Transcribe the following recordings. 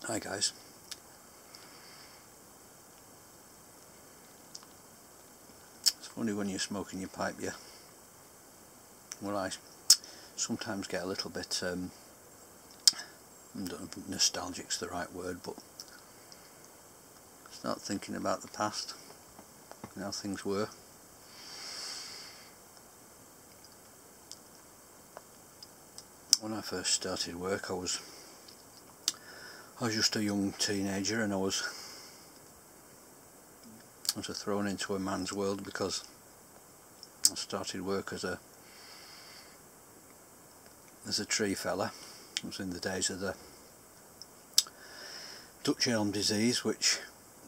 Hi guys. It's funny when you're smoking your pipe, well, I sometimes get a little bit, I don't know if nostalgic's the right word, but start thinking about the past and how things were. When I first started work, I was just a young teenager, and I was thrown into a man's world because I started work as a tree fella. It was in the days of the Dutch elm disease, which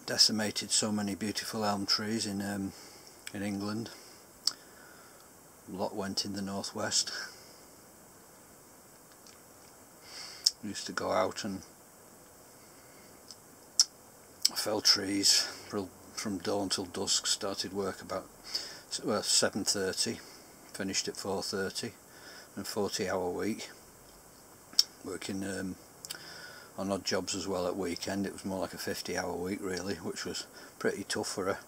decimated so many beautiful elm trees in England. A lot went in the northwest. We used to go out and fell trees from dawn till dusk. Started work about 7:30, finished at 4:30, and 40-hour week. Working on odd jobs as well at weekend. It was more like a 50-hour week really, which was pretty tough for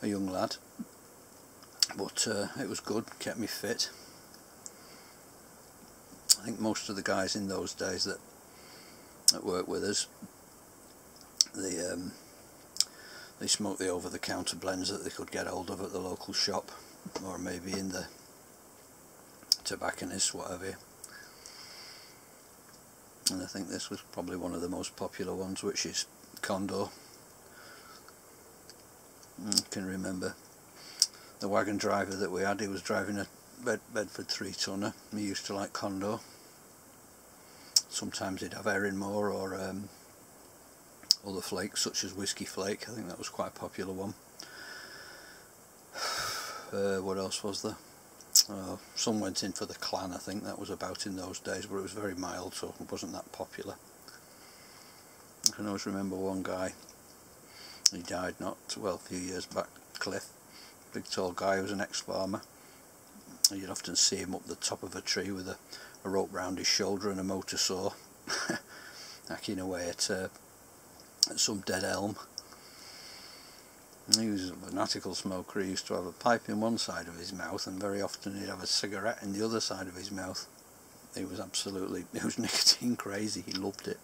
a young lad, but it was good, kept me fit. I think most of the guys in those days that worked with us, they smoked the over-the-counter blends that they could get hold of at the local shop, or maybe in the tobacconist, whatever. And I think this was probably one of the most popular ones, which is Condor. I can remember the wagon driver that we had. He was driving a Bedford 3-tonner. He used to like Condor. Sometimes he'd have Erin Moore or other flakes such as Whiskey Flake. I think that was quite a popular one. What else was there? Some went in for the Clan, I think that was about in those days, but it was very mild, so it wasn't that popular. I can always remember one guy, he died a few years back, Cliff, big tall guy who was an ex-farmer. You'd often see him up the top of a tree with a rope round his shoulder and a motor saw, hacking away at some dead elm. He was a fanatical smoker. He used to have a pipe in one side of his mouth, and very often he'd have a cigarette in the other side of his mouth. He was nicotine crazy. He loved it.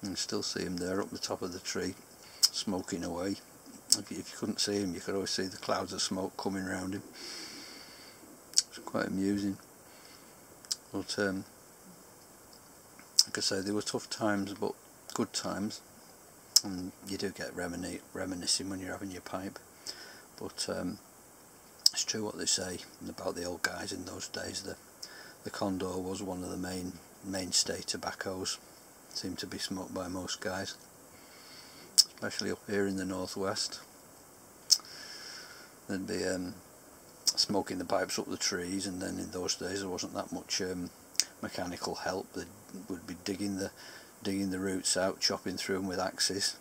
And you still see him there up the top of the tree, smoking away. If you couldn't see him, you could always see the clouds of smoke coming around him. It was quite amusing. But like I say, there were tough times, but good times. And you do get reminiscing when you're having your pipe, but it's true what they say about the old guys in those days. The Condor was one of the mainstay tobaccos. Seemed to be smoked by most guys, especially up here in the northwest. They'd be smoking the pipes up the trees, and then in those days there wasn't that much mechanical help. They would be digging the roots out, chopping through them with axes,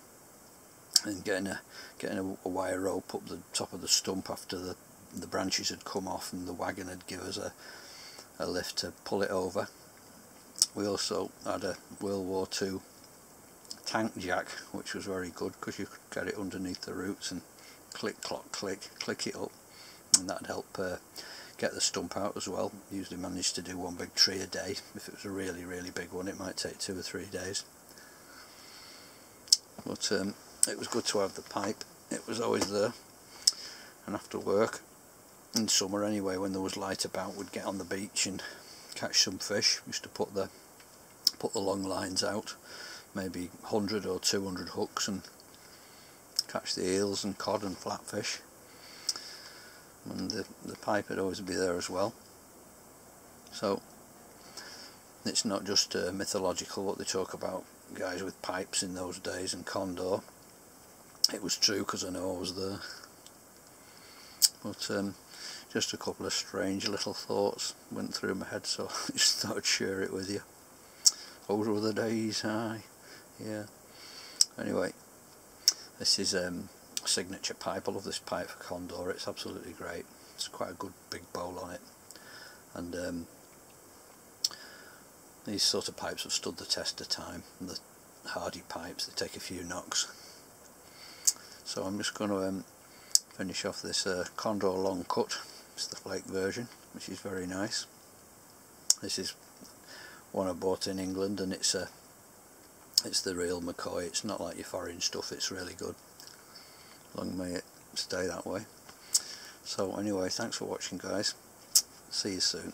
and getting a wire rope up the top of the stump after the branches had come off, and the wagon would give us a lift to pull it over. We also had a World War II tank jack, which was very good because you could get it underneath the roots and click, clock, click it up, and that'd help get the stump out as well. Usually managed to do one big tree a day. If it was a really, really big one, it might take 2 or 3 days. But it was good to have the pipe. It was always there. And after work, in summer anyway, when there was light about, we'd get on the beach and catch some fish. We used to put the long lines out, maybe 100 or 200 hooks, and catch the eels and cod and flatfish. And the pipe would always be there as well. So it's not just mythological what they talk about guys with pipes in those days and Condor. It was true because I know I was there. But just a couple of strange little thoughts went through my head, so I just thought I'd share it with you. Those were the days, aye. Yeah. Anyway, this is signature pipe. I love this pipe for Condor. It's absolutely great. It's quite a good big bowl on it, and these sort of pipes have stood the test of time. The hardy pipes, they take a few knocks. So I'm just going to finish off this Condor long cut. It's the flake version, which is very nice. This is one I bought in England, and it's the real McCoy. It's not like your foreign stuff. It's really good. Long may it stay that way. So anyway, thanks for watching, guys. See you soon.